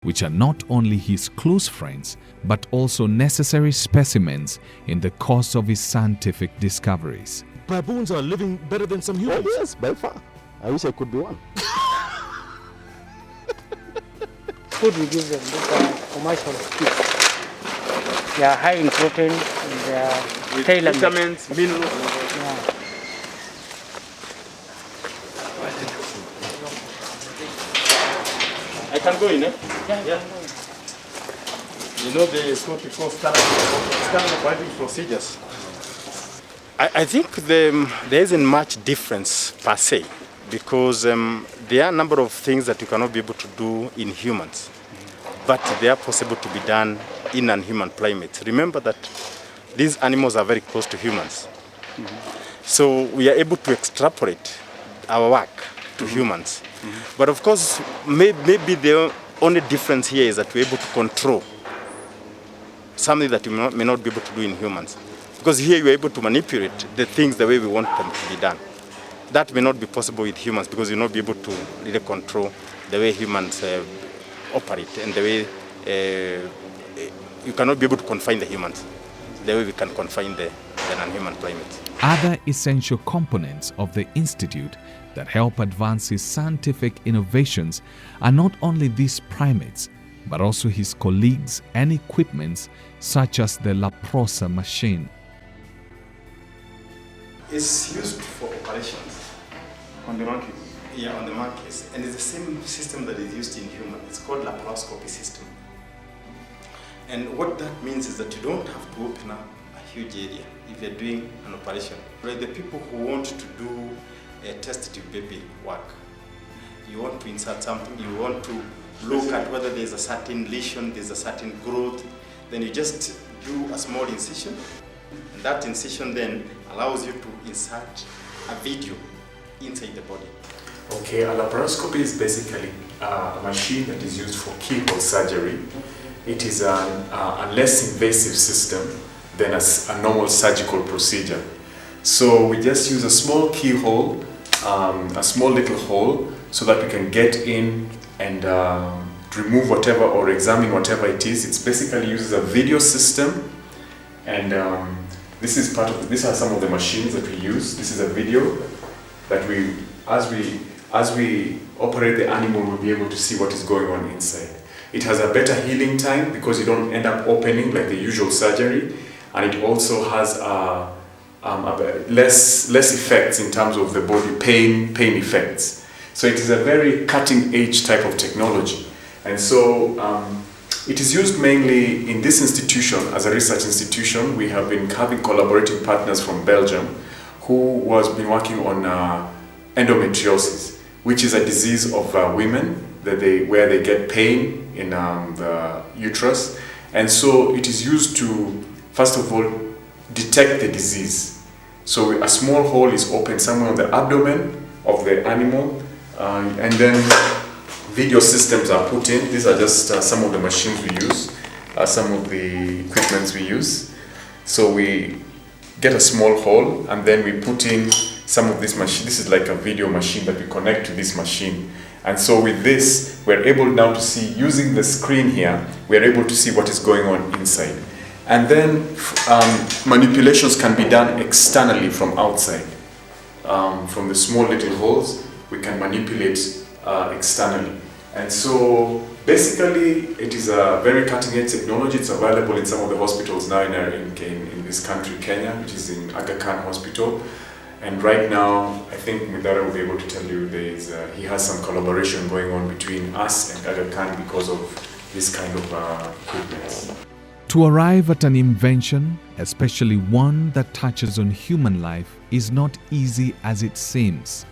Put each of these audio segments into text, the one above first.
which are not only his close friends, but also necessary specimens in the course of his scientific discoveries. Baboons are living better than some humans. Oh, yes, by far. I wish I could be one. Food we give them, these are commercial feeds. They are high in protein and they are tailor-made. Vitamins, minerals. Yeah. I can go in, eh? Yeah. You know, there is what we call standard operating procedures. I think there isn't much difference per se, because there are a number of things that you cannot be able to do in humans, but they are possible to be done in non-human primates. Remember that these animals are very close to humans. So we are able to extrapolate our work to humans. But of course, maybe the only difference here is that we're able to control something that you may not be able to do in humans. Because here you're able to manipulate the things the way we want them to be done. That may not be possible with humans because you'll not be able to really control the way humans operate and the way you cannot be able to confine the humans the way we can confine the non-human primates. Other essential components of the Institute that help advance his scientific innovations are not only these primates, but also his colleagues and equipments such as the La Prosa machine. It's used for operations. On the monkeys. Yeah, on the monkeys. And it's the same system that is used in humans. It's called laparoscopy system. And what that means is that you don't have to open up a huge area if you're doing an operation. Like the people who want to do a test tube baby work, you want to insert something, you want to look at whether there's a certain lesion, there's a certain growth, then you just do a small incision. And that incision then allows you to insert a video inside the body. Okay, a laparoscopy is basically a machine that is used for keyhole surgery. It is a less invasive system than a normal surgical procedure. So we just use a small keyhole, a small little hole, so that we can get in and remove whatever or examine whatever it is. It basically uses a video system, and these are some of the machines that we use. This is a video that as we operate the animal, we'll be able to see what is going on inside. It has a better healing time because you don't end up opening like the usual surgery, and it also has less effects in terms of the body pain effects. So it is a very cutting edge type of technology, and so it is used mainly in this institution as a research institution. We have been having collaborating partners from Belgium who has been working on endometriosis, which is a disease of women where they get pain in the uterus, and so it is used to first of all detect the disease. So a small hole is opened somewhere on the abdomen of the animal, and then video systems are put in. These are just some of the machines we use, some of the equipments we use. So we get a small hole and then we put in some of this machine. This is like a video machine that we connect to this machine. And so with this, we're able now to see, using the screen here, we're able to see what is going on inside. And then manipulations can be done externally from outside. From the small little holes, we can manipulate externally. And so basically it is a very cutting edge technology. It's available in some of the hospitals now in this country, Kenya, which is in Aga Khan Hospital. And right now, I think Midara will be able to tell you he has some collaboration going on between us and Aga Khan because of this kind of equipment. To arrive at an invention, especially one that touches on human life, is not easy as it seems.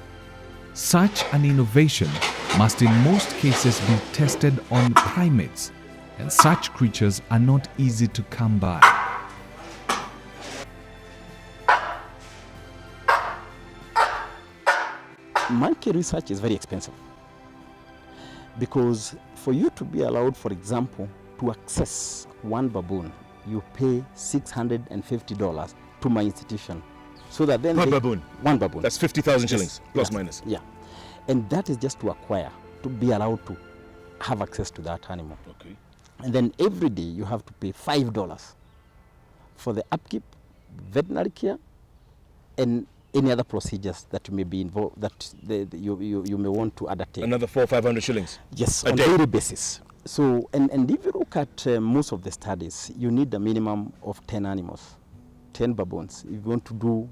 Such an innovation must in most cases be tested on primates, and such creatures are not easy to come by. Monkey research is very expensive because for you to be allowed, for example, to access one baboon, you pay $650 to my institution. So that then One baboon? One baboon. That's 50,000 shillings, plus yeah. minus. Yeah. And that is just to acquire, to be allowed to have access to that animal. Okay. And then every day you have to pay $5 for the upkeep, veterinary care, and any other procedures that you may be involved, that you may want to undertake. Another 400 or 500 shillings? Yes, a on day. a daily basis. So, and if you look at most of the studies, you need a minimum of 10 animals, 10 baboons, if you want to do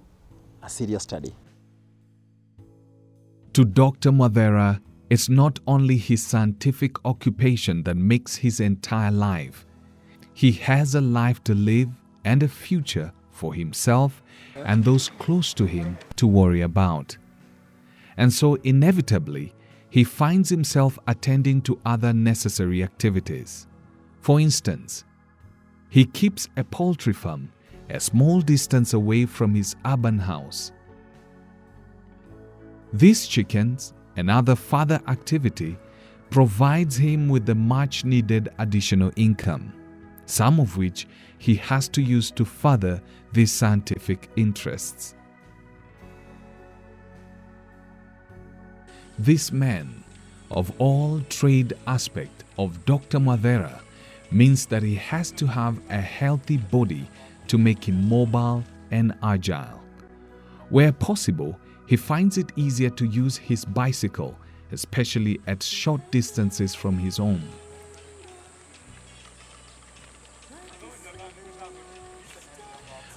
a serious study. To Dr. Mwathera, it's not only his scientific occupation that makes his entire life. He has a life to live and a future for himself and those close to him to worry about. And so inevitably, he finds himself attending to other necessary activities. For instance, he keeps a poultry farm a small distance away from his urban house. These chickens and other further activity provides him with the much needed additional income, some of which he has to use to further these scientific interests. This man, of all trade aspect of Dr. Mwathera, means that he has to have a healthy body to make him mobile and agile. Where possible, he finds it easier to use his bicycle, especially at short distances from his home.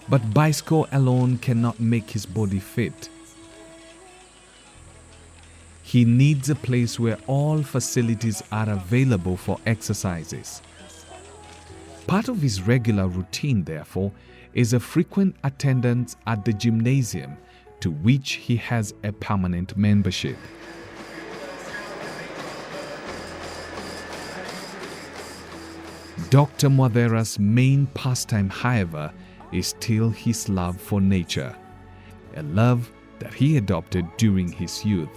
But bicycle alone cannot make his body fit. He needs a place where all facilities are available for exercises. Part of his regular routine, therefore, is a frequent attendance at the gymnasium, to which he has a permanent membership. Dr. Mwathera's main pastime, however, is still his love for nature, a love that he adopted during his youth.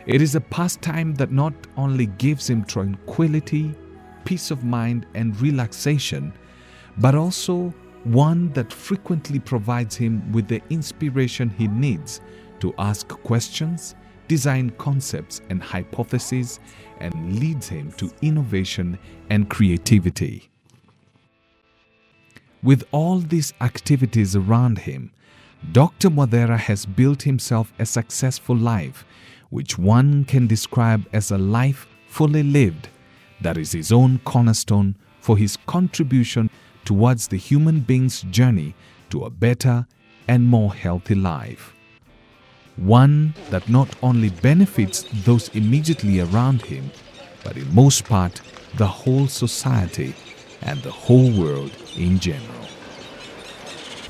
It is a pastime that not only gives him tranquility, peace of mind, and relaxation, but also one that frequently provides him with the inspiration he needs to ask questions, design concepts and hypotheses, and leads him to innovation and creativity. With all these activities around him, Dr. Mwathera has built himself a successful life, which one can describe as a life fully lived, that is his own cornerstone for his contribution towards the human being's journey to a better and more healthy life. One that not only benefits those immediately around him, but in most part the whole society and the whole world in general.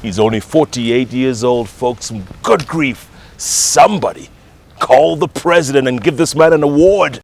He's only 48 years old, folks. Good grief. Somebody call the president and give this man an award.